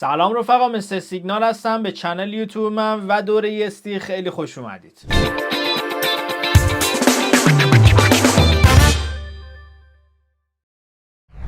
سلام رفقا، مستر سیگنال هستم. به کانال یوتیوب من و دوره EST خیلی خوش اومدید.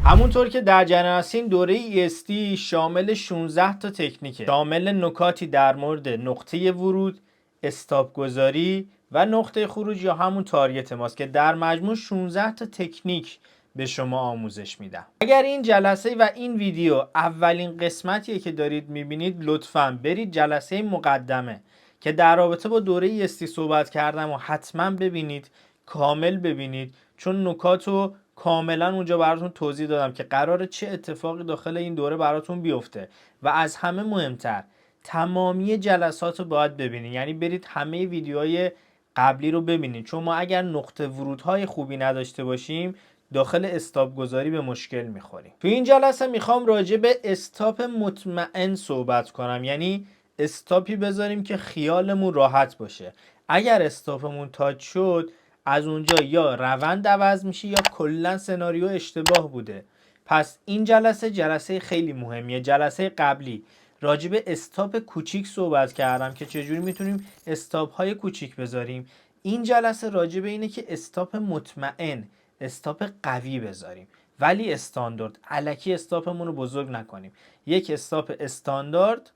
همونطور که در جریان هستین، دوره EST شامل 16 تا تکنیکه، شامل نکاتی در مورد نقطه ورود، استاپ گذاری و نقطه خروج یا همون تارگت ماست که در مجموع 16 تا تکنیک به شما آموزش میدم. اگر این جلسه و این ویدیو اولین قسمتیه که دارید میبینید، لطفاً برید جلسه مقدمه که در رابطه با دوره EST صحبت کردم و حتما ببینید، کامل ببینید، چون نکاتو کاملا اونجا براتون توضیح دادم که قراره چه اتفاقی داخل این دوره براتون بیفته و از همه مهمتر تمامی جلسات رو باید ببینید، یعنی برید همه ویدیوهای قبلی رو ببینید، چون ما اگر نقطه ورودهای خوبی نداشته باشیم داخل استاپ گذاری به مشکل میخوریم. تو این جلسه میخوام راجع به استاپ مطمئن صحبت کنم، یعنی استاپی بذاریم که خیالمون راحت باشه. اگر استاپمون تاچ شد از اونجا یا روند عوض میشه یا کلا سناریو اشتباه بوده. پس این جلسه خیلی مهمیه. جلسه قبلی راجع به استاپ کوچیک صحبت کردم که چجوری میتونیم استاپ های کوچیک بذاریم. این جلسه راجع به اینه که استاپ مطمئن، استاپ قوی بذاریم، ولی استاندارد. الکی استاپمون رو بزرگ نکنیم. یک استاپ استاندارد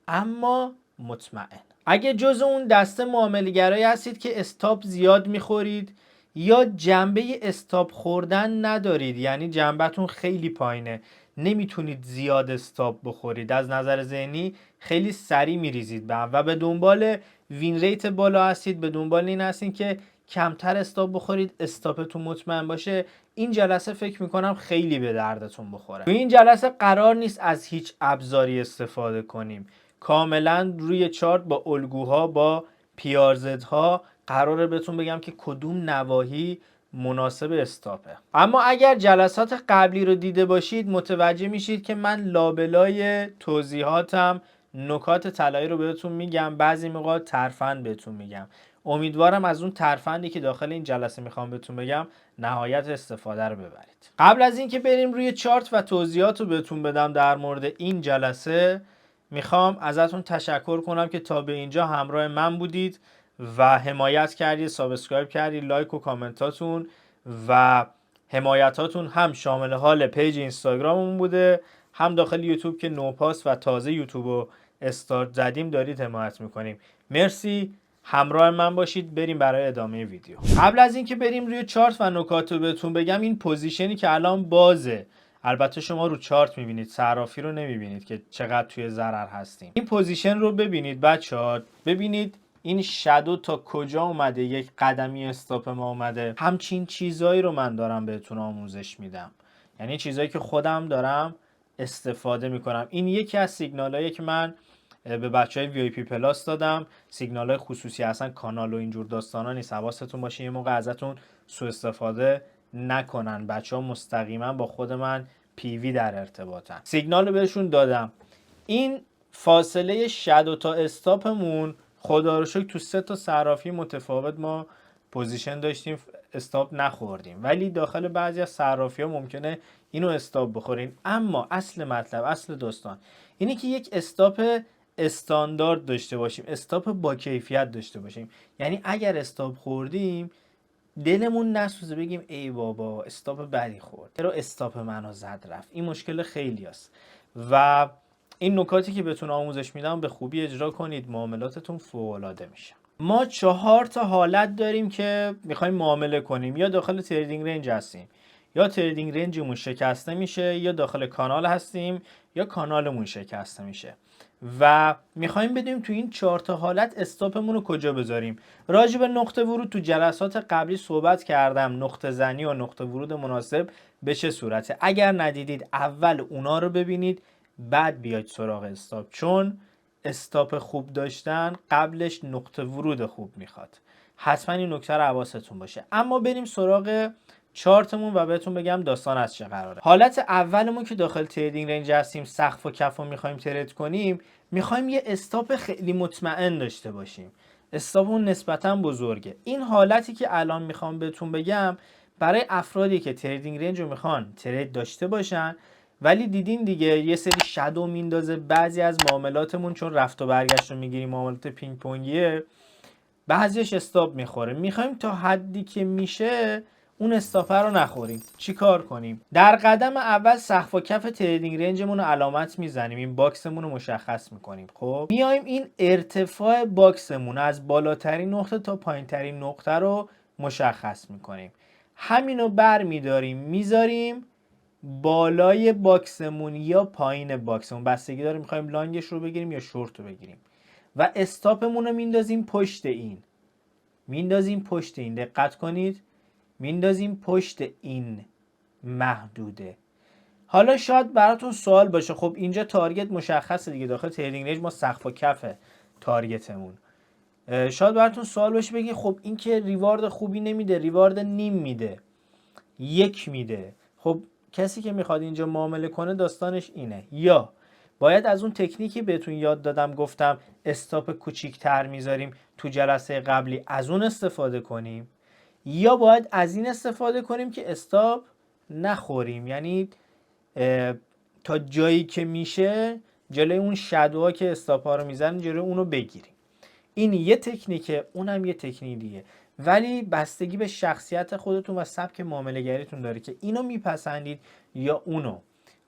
اما مطمئن. اگه جز اون دسته معامله‌گرایی هستید که استاپ زیاد میخورید یا جنبه استاپ خوردن ندارید، یعنی جنبتون خیلی پایینه، نمیتونید زیاد استاپ بخورید، از نظر ذهنی خیلی سریع میریزید به هم و به دنبال وین ریت بالا هستید، به دنبال این هستید که کمتر استاپ بخورید، استاپتون مطمئن باشه، این جلسه فکر میکنم خیلی به دردتون بخوره. تو این جلسه قرار نیست از هیچ ابزاری استفاده کنیم. کاملا روی چارت با الگوها، با پیارزدها قراره بهتون بگم که کدوم نواحی مناسب استاپه. اما اگر جلسات قبلی رو دیده باشید متوجه میشید که من لابلای توضیحاتم نکات طلایی رو بهتون میگم، بعضی موقع ترفند بهتون میگم. امیدوارم از اون ترفندی که داخل این جلسه میخوام بهتون بگم نهایت استفاده رو ببرید. قبل از اینکه بریم روی چارت و توضیحات رو بهتون بدم در مورد این جلسه، میخوام ازتون تشکر کنم که تا به اینجا همراه من بودید و حمایت کردید، سابسکرایب کردید، لایک و کامنتاتون و حمایتاتون هم شامل حال پیج اینستاگراممون بوده، هم داخل یوتیوب که نوپاس و تازه یوتیوب رو استارت زدیم دارید حمایت میکنیم. مرسی، همراه من باشید. بریم برای ادامه ویدیو. قبل از اینکه بریم روی چارت و نکات رو بهتون بگم، این پوزیشنی که الان بازه، البته شما رو چارت میبینید، صرافی رو نمیبینید که چقدر توی ضرر هستیم. این پوزیشن رو ببینید بچه‌ها، ببینید این شادو تا کجا اومده، یک قدمی استاپ ما اومده. همچین چیزایی رو من دارم بهتون آموزش میدم، یعنی چیزایی که خودم دارم استفاده میکنم. این یکی از سیگنالایی که من به بچهای وی آی پی پلاس دادم، سیگنالای خصوصی هستن، کانال و اینجور داستانا نیست. حواستون باشه یه موقع ازتون سوء استفاده نکنن. بچه‌ها مستقیما با خود من پی وی در ارتباطن. سیگنال رو بهشون دادم. این فاصله شادو تا استاپمون خدا رو شکر تو 3 تا صرافی متفاوت ما پوزیشن داشتیم، استاپ نخوردیم، ولی داخل بعضی از صرافی ها ممکنه اینو استاپ بخورین. اما اصل مطلب، اصل داستان اینه که یک استاپ استاندارد داشته باشیم، استاپ با کیفیت داشته باشیم. یعنی اگر استاپ خوردیم دلمون نسوزه بگیم ای بابا استاپ بدی خورد، چرا استاپ منو زد رفت. این مشکل خیلی است و این نکاتی که بهتون آموزش میدم به خوبی اجرا کنید، معاملاتتون فوق‌العاده میشه. ما 4 تا حالت داریم که میخوایم معامله کنیم. یا داخل تریدینگ رنج هستیم، یا تریدینگ رنجمون شکسته میشه، یا داخل کانال هستیم، یا کانالمون شکسته میشه و میخوایم بدونیم تو این 4 تا حالت استاپمون رو کجا بذاریم. راجع به نقطه ورود تو جلسات قبلی صحبت کردم، نقطه زنی و نقطه ورود مناسب به چه صورته. اگر ندیدید اول اونا رو ببینید بعد بیاید سراغ استاپ، چون استاپ خوب داشتن قبلش نقطه ورود خوب میخواد. حتما این نکته رو حواستون باشه. اما بریم سراغ چارتمون و بهتون بگم داستان از چه قراره. حالت اولمون که داخل تریدینگ رنج هستیم، سقف و کف رو میخوایم ترید کنیم، میخوایم یه استاپ خیلی مطمئن داشته باشیم. استاپمون نسبتا بزرگه. این حالتی که الان میخوام بهتون بگم برای افرادی که تریدینگ رنج رو میخوان ترید داشته باشن ولی دیدین دیگه یه سری شادو میندازه بعضی از معاملاتمون، چون رفت و برگشت رو میگیریم، معاملات پینگ پونگیه، بعضیش استاپ میخوره. میخوایم تا حدی که میشه اون استاپر رو نخوریم. چی کار کنیم؟ در قدم اول سقف و کف تریدینگ رنجمون رو علامت میزنیم، این باکسمون رو مشخص میکنیم. خب میایم این ارتفاع باکسمون از بالاترین نقطه تا پایینترین نقطه رو مشخص میکنیم. همینو بر میداریم میذاریم بالای باکسمون یا پایین باکسمون، بستگی داره میخوایم لانگش رو بگیریم یا شورت رو بگیریم. و استاپمون رو میندازیم پشت این، دقت کنید، میندازیم پشت این محدوده. حالا شاید براتون سوال باشه، خب اینجا تارگت مشخصه دیگه، داخل تریدینگ رنج ما سقف و کف تارگتمون. شاید براتون سوال باشه بگین خب این که ریوارد خوبی نمیده، ریوارد نیم میده، یک میده. خب کسی که میخواد اینجا معامله کنه داستانش اینه، یا باید از اون تکنیکی بهتون یاد دادم گفتم استاپ کوچیک‌تر میذاریم تو جلسه قبلی، از اون استفاده کنیم، یا باید از این استفاده کنیم که استاپ نخوریم، یعنی تا جایی که میشه جلوی اون شادوها که استاپ ها رو میزنن جلوی اونو بگیریم. این یه تکنیکه، اونم یه تکنیک دیگه، ولی بستگی به شخصیت خودتون و سبک معامله گریتون داره که اینو میپسندید یا اونو.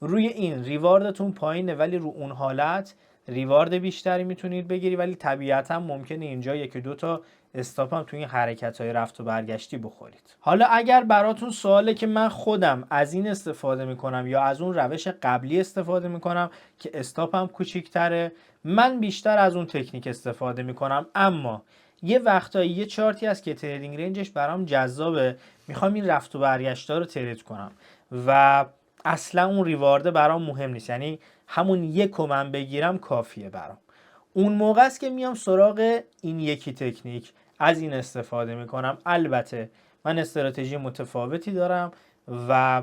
روی این ریواردتون پایینه ولی رو اون حالت ریوارد بیشتری میتونید بگیری، ولی طبیعتا ممکنه اینجا یکی دو تا استاپ هم توی این حرکت‌های رفت و برگشتی بخورید. حالا اگر براتون سواله که من خودم از این استفاده میکنم یا از اون روش قبلی استفاده میکنم که استاپم کوچیک‌تره، من بیشتر از اون تکنیک استفاده میکنم. اما یه وقتایی یه چارتی هست که تریدینگ رنجش برام جذابه، میخوام این رفت و برگشتا رو ترید کنم و اصلا اون ریوارده برام مهم نیست، یعنی همون یکو من بگیرم کافیه برام. اون موقع است که میام سراغ این یکی تکنیک، از این استفاده میکنم. البته من استراتژی متفاوتی دارم و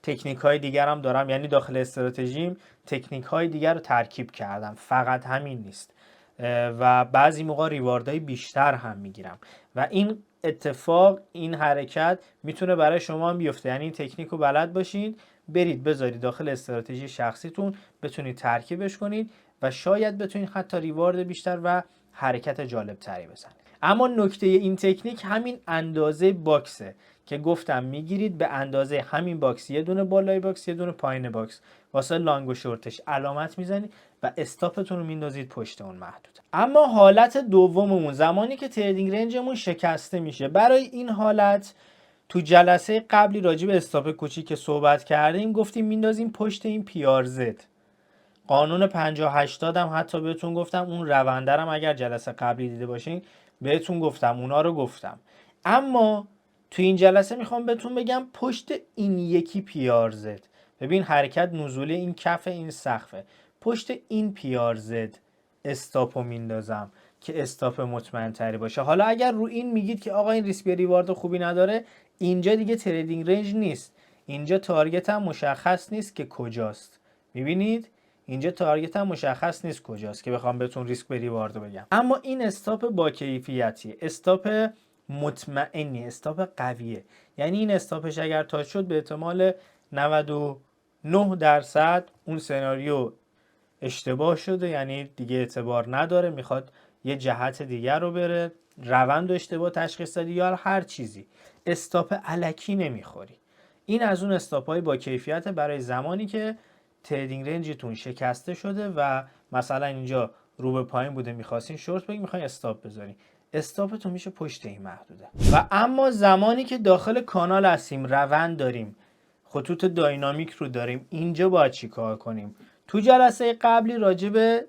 تکنیک های دیگر هم دارم، یعنی داخل استراتژیم تکنیک های دیگر رو ترکیب کردم، فقط همین نیست و بعضی موقع ریواردهای بیشتر هم میگیرم و این اتفاق، این حرکت میتونه برای شما هم بیفته، یعنی این تکنیک رو بلد باشین، برید بذارید داخل استراتژی شخصیتون، بتونید ترکیبش کنید و شاید بتونید حتی ریوارد بیشتر و حرکت جالب تری بزنید. اما نکته این تکنیک همین اندازه باکسه که گفتم میگیرید به اندازه همین باکس، یه دونه بالای باکس یه دونه پایین باکس، واسه لانگ و شورتش علامت میزنید و استاپتون رو میندازید پشت اون محدود. اما حالت دوممون زمانی که تریدینگ رنجمون شکسته میشه، برای این حالت تو جلسه قبلی راجع به استاپ کوچیک صحبت کردیم، گفتیم میندازیم پشت این پیارزد. قانون 50-80 هم حتی بهتون گفتم، اون روندرم اگر جلسه قبلی دیده باشین بهتون گفتم، اونا رو گفتم. اما تو این جلسه میخوام بهتون بگم پشت این یکی پیارزد، ببین حرکت نزولی این کف این سقفه، پشت این پیارزد استاپو میندازم که استاپ مطمئن تری باشه. حالا اگر رو این میگید که آقا این ریسک ریوارد خوبی نداره، اینجا دیگه تریدینگ رنج نیست، اینجا تارگت هم مشخص نیست که کجاست. میبینید اینجا تارگت هم مشخص نیست کجاست که بخوام بهتون ریسک به ریوارد بگم. اما این استاپ با کیفیتیه، استاپ مطمئنی، استاپ قویه، یعنی این استاپش اگر تاچ شد به احتمال 99% اون سناریو اشتباه شده، یعنی دیگه اعتبار نداره، میخواد یه جهت دیگر رو بره، روند اشتباه تشخیص دادی یا هر چیزی، استاپ الکی نمیخوری. این از اون استاپ‌های با کیفیت برای زمانی که تریدینگ رنجتون شکسته شده و مثلا اینجا رو به پایین بوده، میخواستین شورت بگید، میخواین استاپ بذارین، استاپتون میشه پشت این محدوده. و اما زمانی که داخل کانال هستیم، روند داریم، خطوط داینامیک رو داریم، اینجا باید چی کار کنیم؟ تو جلسه قبلی راجع به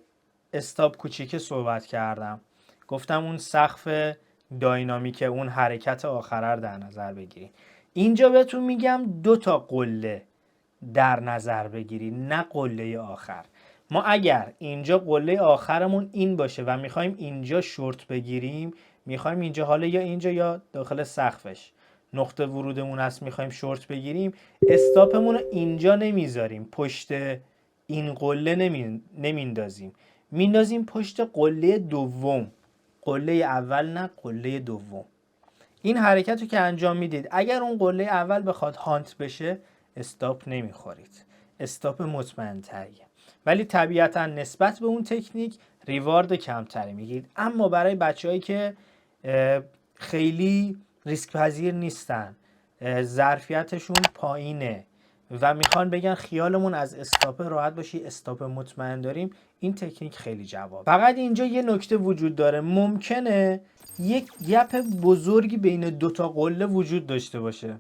استاپ کوچیک صحبت کردم، گفتم اون سقف داینامیک، اون حرکت آخره رو در نظر بگیرید. اینجا بهتون میگم 2 تا قله در نظر بگیری، نه قله آخر. ما اگر اینجا قله آخرمون این باشه و میخوایم اینجا شورت بگیریم، میخوایم اینجا، حالا یا اینجا یا داخل سقفش نقطه ورودمون هست، میخوایم شورت بگیریم، استاپمون رو اینجا نمیذاریم، پشت این قله نمیندازیم، میندازیم پشت قله دوم، قله اول نه قله دوم. این حرکت رو که انجام میدید، اگر اون قله اول بخواد هانت بشه استاپ نمیخورید، استاپ مطمئن تریه، ولی طبیعتا نسبت به اون تکنیک ریوارد کمتری میگیرید. اما برای بچه‌هایی که خیلی ریسک پذیر نیستن، ظرفیتشون پایینه و میخوان بگن خیالمون از استاپ راحت باشی، استاپ مطمئن داریم، این تکنیک خیلی جواب. فقط اینجا یه نکته وجود داره، ممکنه یک گپ بزرگی بین دوتا قله وجود داشته باشه.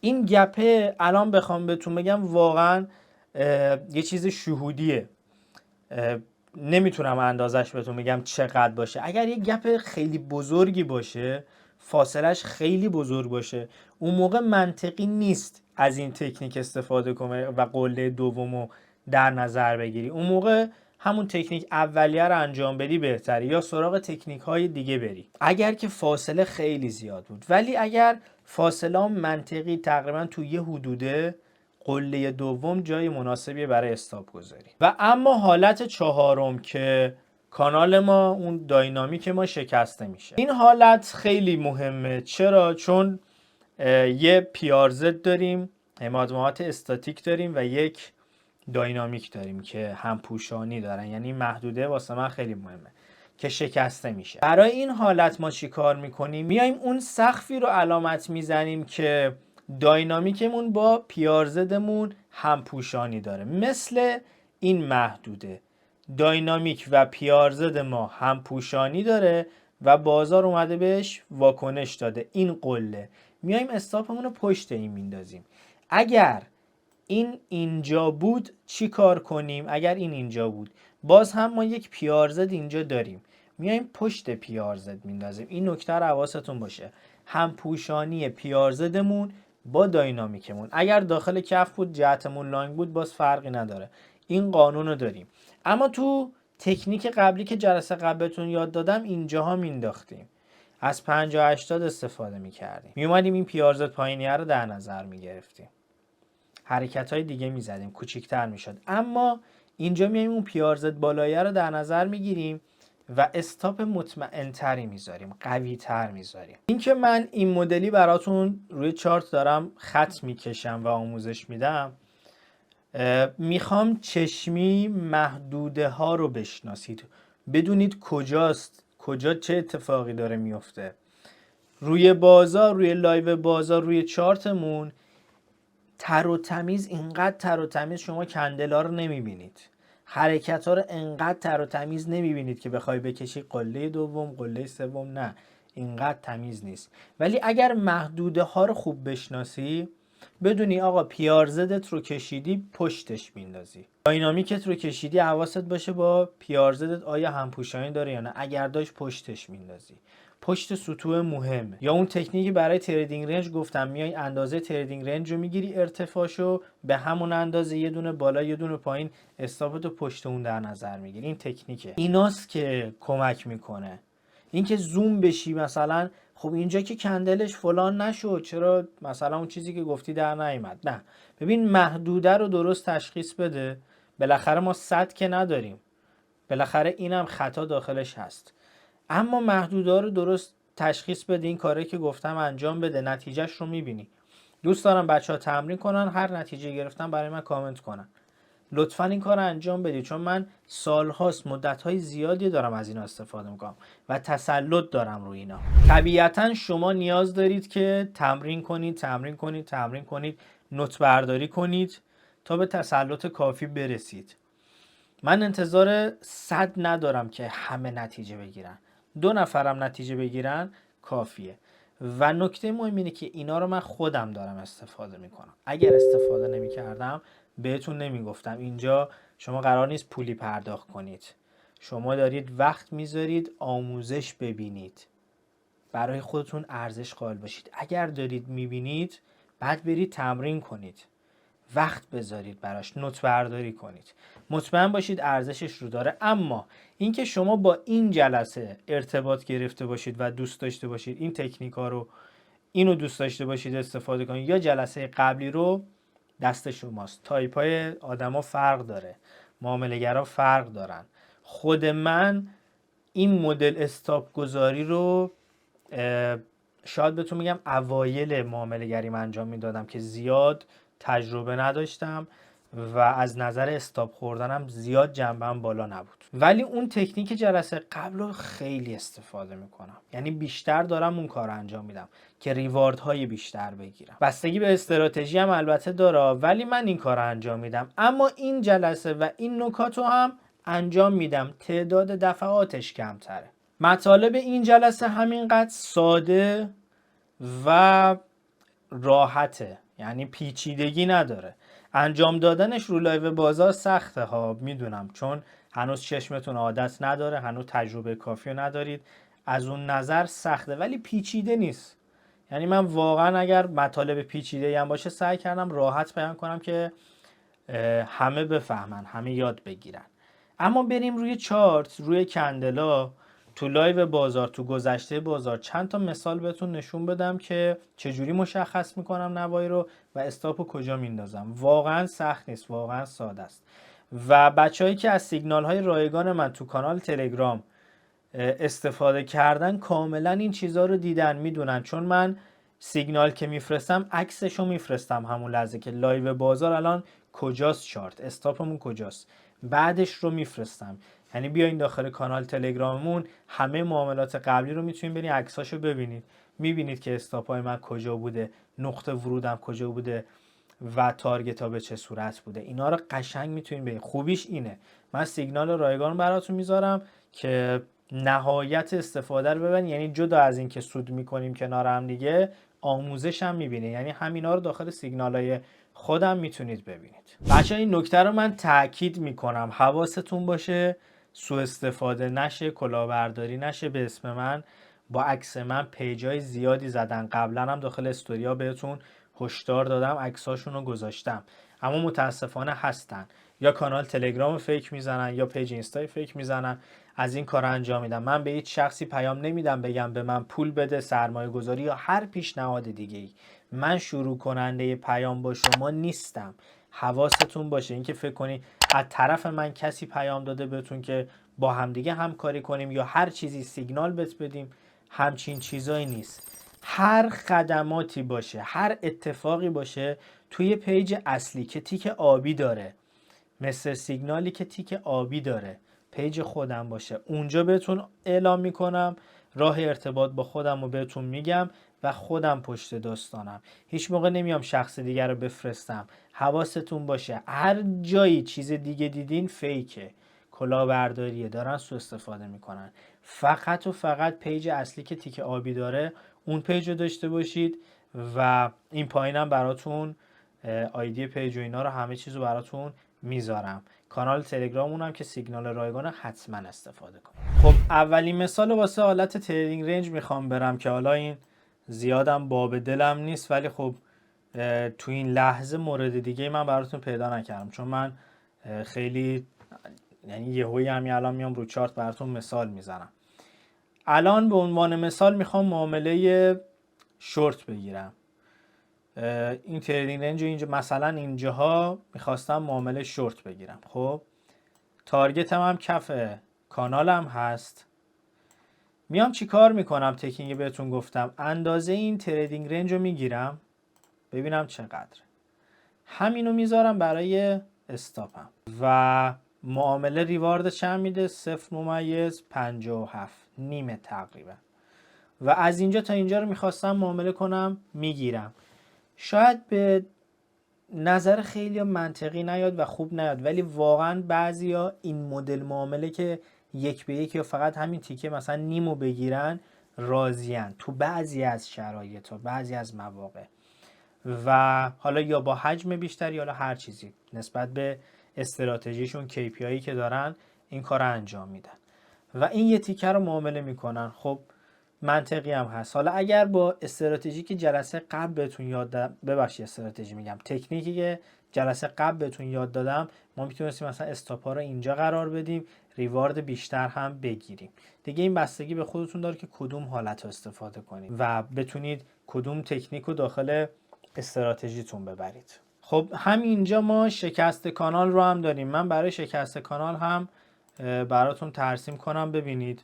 این گپه الان بخوام بهتون بگم واقعا یه چیز شهودیه، نمیتونم اندازش بهتون بگم چقدر باشه. اگر یه گپ خیلی بزرگی باشه، فاصلش خیلی بزرگ باشه، اون موقع منطقی نیست از این تکنیک استفاده کنی و قله دومو در نظر بگیری. اون موقع همون تکنیک اولیه رو انجام بدی بهتره، یا سراغ تکنیک های دیگه بری اگر که فاصله خیلی زیاد بود. ولی اگر فاصله هم منطقی تقریبا تو یه حدوده، قله دوم جای مناسبیه برای استاپ گذاری. و اما حالت چهارم که کانال ما، اون داینامیک ما شکسته میشه، این حالت خیلی مهمه. چرا؟ چون یه پیارزت داریم، حمایت استاتیک داریم و یک داینامیک داریم که همپوشانی دارن، یعنی محدوده واسه من خیلی مهمه که شکسته میشه. برای این حالت ما چی کار میکنیم؟ میایم اون سقفی رو علامت میزنیم که داینامیکمون با پیارزدمون همپوشانی داره. مثل این محدوده داینامیک و پیارزد ما همپوشانی داره و بازار اومده بهش واکنش داده، این قله. میایم استاپمون رو پشت این میندازیم. اگر این اینجا بود چی کار کنیم؟ اگر این اینجا بود، باز هم ما یک پیارزد اینجا داریم، میایم پشت پیارزد میندازیم. این نکته رو حواستون باشه، همپوشانی پیارزدمون با داینامیکمون. اگر داخل کف بود، جهتمون لانگ بود، باز فرقی نداره، این قانون رو داریم. اما تو تکنیک قبلی که جلسه قبلتون یاد دادم، اینجاها مینداختیم، از 50-80 استفاده میکردیم، میومدیم این پیارزد پایینیه رو در نظر میگرفتیم، حرکت های دیگه میزدیم، کوچیکتر میشد. اما اینجا میایم اون پیارزد بالاییه رو در نظر میگیریم و استاپ مطمئن تری میذاریم، قوی تر میذاریم. این که من این مدلی براتون روی چارت دارم خط میکشم و آموزش میدم، میخوام چشمی محدوده ها رو بشناسید، بدونید کجاست، کجا چه اتفاقی داره میفته. روی بازار، روی لایو بازار، روی چارتمون تر و تمیز، اینقدر تر و تمیز شما کندلا رو نمیبینید، حرکت ها رو انقدر تر و تمیز نمیبینید که بخوای بکشی قله دوم، قله سوم، نه، اینقدر تمیز نیست. ولی اگر محدوده ها رو خوب بشناسی، بدونی آقا پیارزدت رو کشیدی پشتش میندازی، داینامیکت رو کشیدی حواست باشه با پیارزدت آیا همپوشانی داره یا نه، اگر داشت پشتش میندازی. پشت سطوح مهمه. یا اون تکنیکی برای تریدینگ رنج گفتم، میای اندازه تریدینگ رنج رو میگیری، ارتفاعشو به همون اندازه، یه دونه بالا یه دونه پایین، استاپتو پشت اون در نظر میگیری. این تکنیکه، ایناست که کمک میکنه. اینکه زوم بشی مثلا، خب اینجا که کندلش فلان نشد، چرا مثلا اون چیزی که گفتی در نیامد؟ نه، ببین محدوده رو درست تشخیص بده. بالاخره ما 100 که نداریم، بالاخره اینم خطا داخلش هست. اما محدوده رو درست تشخیص بده، این کاری که گفتم انجام بده، نتیجهش رو میبینی. دوست دارم بچه‌ها تمرین کنن، هر نتیجه گرفتن برای من کامنت کنن. لطفا این کار رو انجام بدید، چون من سالهاست، مدت‌های زیادی دارم از اینا استفاده میکنم و تسلط دارم روی اینا. طبیعتا شما نیاز دارید که تمرین کنید، نوت برداری کنید تا به تسلط کافی برسید. من انتظار 100 ندارم که همه نتیجه بگیرن، 2 نفرم نتیجه بگیرن کافیه. و نکته مهم اینه که اینا رو من خودم دارم استفاده میکنم. اگر استفاده نمیکردم بهتون نمیگفتم. اینجا شما قرار نیست پولی پرداخت کنید، شما دارید وقت میذارید آموزش ببینید، برای خودتون ارزش قائل باشید. اگر دارید میبینید، بعد برید تمرین کنید، وقت بذارید براش، نوت برداری کنید، مطمئن باشید ارزشش رو داره. اما اینکه شما با این جلسه ارتباط گرفته باشید و دوست داشته باشید این تکنیک ها رو، اینو دوست داشته باشید استفاده کنید، یا جلسه قبلی رو، دست شماست. تایپ های آدما فرق داره، معامله‌گرا فرق دارن. خود من این مدل استاپ گذاری رو شاید بهتون میگم اوایل معامله گریم انجام میدادم که زیاد تجربه نداشتم و از نظر استاپ خوردنم زیاد جنبم بالا نبود. ولی اون تکنیک جلسه قبل رو خیلی استفاده میکنم، یعنی بیشتر دارم اون کار انجام میدم که ریواردهای بیشتر بگیرم. بستگی به استراتژی هم البته داره، ولی من این کار انجام میدم. اما این جلسه و این نکات رو هم انجام میدم، تعداد دفعاتش کمتره. مطالب این جلسه همینقدر ساده و راحته، یعنی پیچیدگی نداره. انجام دادنش رو لایو بازار سخته ها، میدونم، چون هنوز چشمتون عادت نداره، هنوز تجربه کافی ندارید، از اون نظر سخته، ولی پیچیده نیست. یعنی من واقعا اگر مطالب پیچیده هم باشه سعی کردم راحت بیان کنم که همه بفهمن، همه یاد بگیرن. اما بریم روی چارت، روی کندلا، تو لایو بازار، تو گذشته بازار چند تا مثال بهتون نشون بدم که چجوری مشخص میکنم نوایی رو و استاپو کجا میندازم. واقعا سخت نیست، واقعا ساده است. و بچههایی که از سیگنال های رایگان من تو کانال تلگرام استفاده کردن کاملا این چیزها رو دیدن، میدونن، چون من سیگنال که میفرستم عکسشو میفرستم همون لحظه که لایو بازار الان کجاست، چارت استاپمون کجاست، بعدش رو میفرستم. یعنی بیاین داخل کانال تلگراممون، همه معاملات قبلی رو میتونید برین عکساشو ببینید، میبینید که استاپای من کجا بوده، نقطه ورودم کجا بوده و تارگت ها به چه صورت بوده. اینا رو قشنگ میتونید ببینید. خوبیش اینه من سیگنال رایگان براتون میذارم که نهایت استفاده رو ببینید، یعنی جدا از این که سود میکنیم کنار هم دیگه، آموزش هم میبینید، یعنی همینا رو داخل سیگنال های خودم میتونید ببینید. بچه این نکته رو من تاکید میکنم، حواستون باشه سوء استفاده نشه، کلاهبرداری نشه به اسم من. با عکس من پیجای زیادی زدن، قبلا هم داخل استوریا بهتون هشدار دادم، عکساشون رو گذاشتم، اما متاسفانه هستن یا کانال تلگرام فیک میزنن یا پیج اینستای فیک میزنن، از این کار انجام میدم. من به هیچ شخصی پیام نمیدم بگم به من پول بده، سرمایه گذاری یا هر پیشنهاد دیگه ای. من شروع کننده پیام با شما نیستم. حواستون باشه اینکه فکر کنی از طرف من کسی پیام داده بهتون که با همدیگه همکاری کنیم یا هر چیزی سیگنال بهت بدیم، همچین چیزایی نیست. هر خدماتی باشه، هر اتفاقی باشه توی پیج اصلی که تیک آبی داره، مثل سیگنالی که تیک آبی داره، پیج خودم باشه، اونجا بهتون اعلام میکنم، راه ارتباط با خودم رو بهتون میگم و خودم پشت داستانم. هیچ موقع نمیام شخص دیگر رو بفرستم. حواستون باشه هر جایی چیز دیگه دیدین فیکه، کلاهبرداریه، دارن سوء استفاده میکنن. فقط و فقط پیج اصلی که تیک آبی داره اون پیج رو داشته باشید و این پایینم براتون آیدی پیج و اینا رو همه چیزو براتون میذارم. کانال تلگراممون هم که سیگنال رایگان حتما استفاده کنید. خب اولین مثال واسه حالت تریدینگ رنج میخوام برم که حالا این زیادم باب دلم نیست، ولی خب تو این لحظه مورد دیگه من براتون پیدا نکردم، چون من خیلی یعنی یهویی همین الان میام رو چارت براتون مثال میزنم. الان به عنوان مثال میخوام معامله شورت بگیرم. این تریدینگ رنج اینجا مثلا اینجاها میخواستم معامله شورت بگیرم. خب تارگتم هم کف کانالم هست. میام چی کار میکنم؟ تکنیک بهتون گفتم، اندازه این تریدینگ رنج رو میگیرم ببینم چقدر، همینو میذارم برای استاپم و معامله ریوارد چند میده؟ 0.57 نیمه تقریبا. و از اینجا تا اینجا رو میخواستم معامله کنم، میگیرم. شاید به نظر خیلی منطقی نیاد و خوب نیاد، ولی واقعا بعضیا این مدل معامله که یک به یک یا فقط همین تیکه مثلا نیمو بگیرن راضیان تو بعضی از شرایط و بعضی از مواقع، و حالا یا با حجم بیشتر یا هر چیزی نسبت به استراتژیشون KPI که دارن این کار رو انجام میدن و این یه تیکه رو معامله میکنن. خب منطقی هم هست. حالا اگر با استراتژی که جلسه قبل بهتون یاد دادم، ببخشید استراتژی میگم، تکنیکی که جلسه قبل بهتون یاد دادم، ما میتونستیم مثلا استاپا رو اینجا قرار بدیم، ریوارد بیشتر هم بگیریم. دیگه این بستگی به خودتون داره که کدوم حالت رو استفاده کنید و بتونید کدوم تکنیک رو داخل استراتژیتون ببرید. خب همینجا ما شکست کانال رو هم داریم. من برای شکست کانال هم براتون ترسیم کنم ببینید.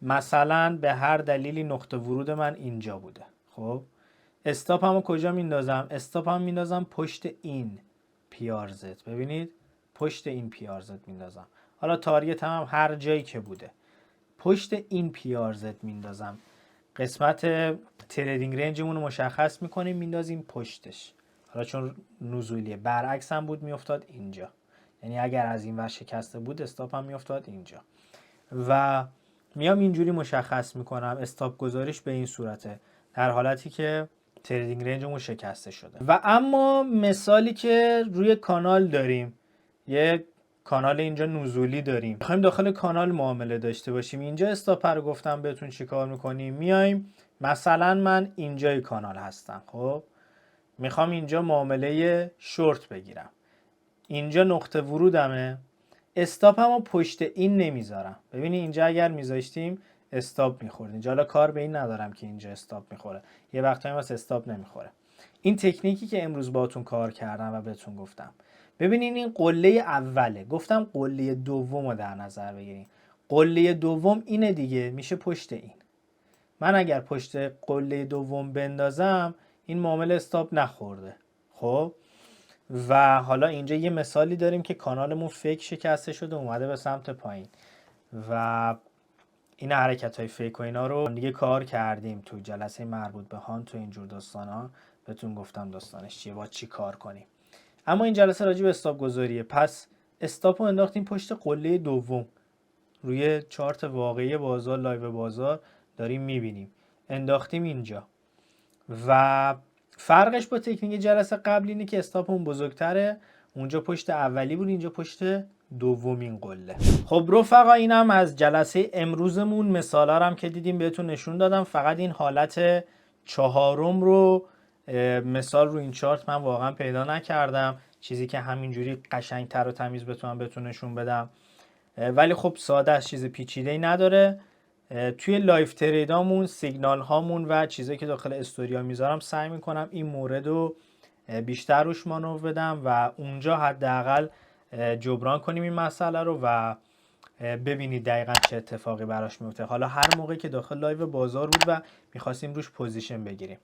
مثلا به هر دلیلی نقطه ورود من اینجا بوده. خب استاپ همو کجا میندازم؟ استاپ هم میندازم پشت این PRZ. ببینید پشت این PRZ میندازم. حالا تارگت هم هر جایی که بوده پشت این PRZ میندازم. قسمت تریدینگ رنجمون رو مشخص میکنیم میندازیم پشتش. حالا چون نزولیه برعکس هم بود میافتاد اینجا، یعنی اگر از این ور شکسته بود استاپ هم میافتاد اینجا و میام اینجوری مشخص میکنم استاپ گذاریش به این صورته در حالتی که تریدینگ رنجمون شکسته شده. و اما مثالی که روی کانال داریم، یه کانال اینجا نزولی داریم، میخوایم داخل کانال معامله داشته باشیم. اینجا استاپ رو گفتم بهتون چیکار میکنیم. میایم مثلا من اینجای کانال هستم، خب میخوام اینجا معامله شورت بگیرم، اینجا نقطه ورودمه، استاپمو پشت این نمیذارم. ببینید اینجا اگر میذاشتیم استاپ میخورد. اینجا حالا کار به این ندارم که اینجا استاپ میخوره، یه وقتایی واسه استاپ نمیخوره. این تکنیکی که امروز باهاتون کار کردم و بهتون گفتم. ببینین این قله اوله، گفتم قله دومو در نظر بگیریم. قله دوم اینه دیگه، میشه پشت این. من اگر پشت قله دوم بندازم این معامله استاپ نخورده. خب و حالا اینجا یه مثالی داریم که کانالمون فیک شکسته شده اومده به سمت پایین و این حرکت های فیک و اینا رو دیگه کار کردیم تو جلسه مربوط به هان. تو اینجور داستان ها بهتون گفتم داستانش چیه، با چی کار کنیم. اما این جلسه راجع به استاپ گذاریه. پس استاپ رو انداختیم پشت قله دوم، روی چارت واقعی بازار، لایو بازار داریم میبینیم انداختیم اینجا. و فرقش با تکنیک جلسه قبل اینه که استاپ اون بزرگتره، اونجا پشت اولی بود، اینجا پشت دومین قله. خب رفقا اینم از جلسه امروزمون. مثالا هم که دیدیم بهتون نشون دادم. فقط این حالت چهارم رو مثال رو این چارت من واقعا پیدا نکردم، چیزی که همینجوری قشنگتر و تمیز بتونم بهتون نشون بدم. ولی خب ساده است، چیز پیچیده‌ای نداره. توی لایف تریدامون، سیگنال هامون و چیزایی که داخل استوریا میذارم سعی میکنم این مورد رو بیشتر روش مانور بدم و اونجا حداقل جبران کنیم این مسئله رو و ببینید دقیقا چه اتفاقی براش میفته. حالا هر موقعی که داخل لایو بازار بود و میخواستیم روش پوزیشن بگیریم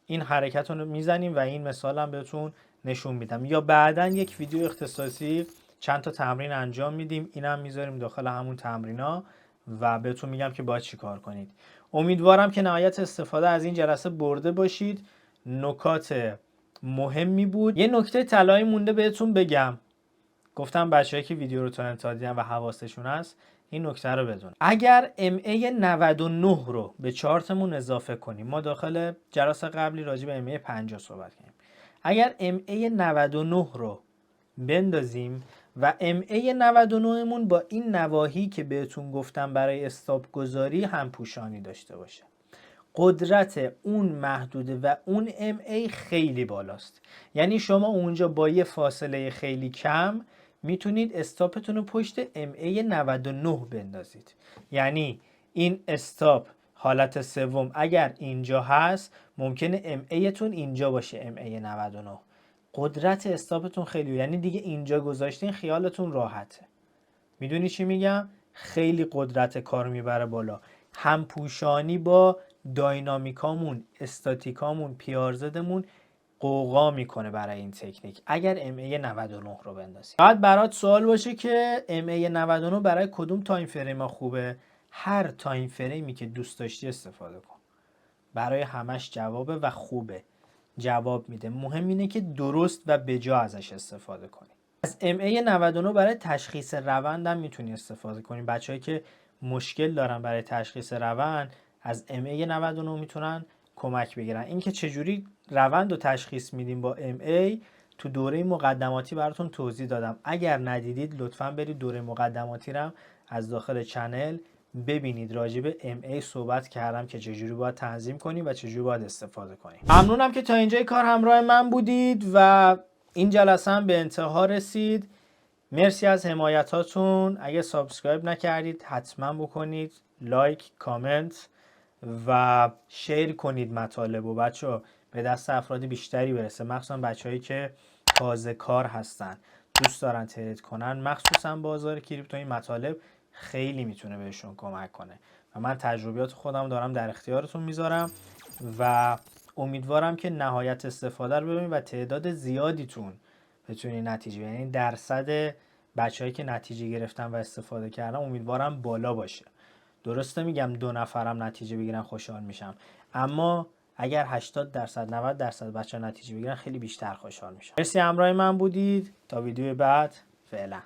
این حرکت رو میزنیم و این مثال هم بهتون نشون میدم. یا بعدا یک ویدیو اختصاصی چند تا تمرین انجام میدیم، اینم میذاریم داخل همون تمرینا و بهتون میگم که باید چی کار کنید. امیدوارم که نهایت استفاده از این جلسه برده باشید. نکات مهمی بود. یه نکته طلایی مونده بهتون بگم، گفتم بچه‌ای که ویدیو رو تا انتها دیدن و حواسشون هست این نکته رو بدون. اگر MA 99 رو به چارتمون اضافه کنیم، ما داخل جلسه قبلی راجع به MA 50 صحبت کردیم، اگر MA 99 رو بندازیم و MA 99 مون با این نواحی که بهتون گفتم برای استاپ گذاری هم پوشانی داشته باشه، قدرت اون محدوده و اون MA خیلی بالاست. یعنی شما اونجا با یه فاصله خیلی کم میتونید استاپتون رو پشت MA 99 بندازید. یعنی این استاپ حالت سوم اگر اینجا هست ممکنه MA تون اینجا باشه، MA 99. قدرت استاپتون خیلی، یعنی دیگه اینجا گذاشتین خیالتون راحته. میدونی چی میگم؟ خیلی قدرت کار میبره بالا. هم پوشانی با داینامیکامون، استاتیکامون، پیارزدمون قوقا میکنه برای این تکنیک اگر MA 99 رو بندازیم. بعد برات سوال باشه که MA 99 برای کدوم تایم فریم خوبه؟ هر تایم فریمی که دوست داشتی استفاده کن، برای همش جوابه و خوبه، جواب میده. مهم اینه که درست و بجا ازش استفاده کنی. از MA 99 برای تشخیص روند هم میتونی استفاده کنی. بچه‌ای که مشکل دارن برای تشخیص روند از MA 99 میتونن کمک بگیرن. اینکه چجوری روند رو تشخیص میدیم با MA تو دوره مقدماتی براتون توضیح دادم. اگر ندیدید لطفاً برید دوره مقدماتی رو از داخل چنل ببینید. راجع به MA صحبت کردم که چجوری باید تنظیم کنیم و چجوری باید استفاده کنیم. ممنونم که تا اینجای کار همراه من بودید و این جلسه هم به انتها رسید. مرسی از حمایتاتون. اگه سابسکرایب نکردید حتما بکنید، لایک، کامنت و شیر کنید مطالب و بچه‌ها به دست افراد بیشتری برسه، مخصوصا بچه‌هایی که تازه کار هستن دوست دارن ترید کنن، مخصوصا بازار کریپتو. این مطالب خیلی میتونه بهشون کمک کنه و من تجربیات خودم دارم در اختیارتون میذارم و امیدوارم که نهایت استفاده رو ببینید و تعداد زیادیتون بتونی نتیجه، یعنی درصد بچه‌هایی که نتیجه گرفتن و استفاده کردن امیدوارم بالا باشه. درسته میگم 2 نفرم نتیجه بگیرن خوشحال میشم، اما اگر 80% 90% بچه نتیجه بگیرن خیلی بیشتر خوشحال میشم. مرسی همراه من بودید، تا ویدیو بعد، فعلا.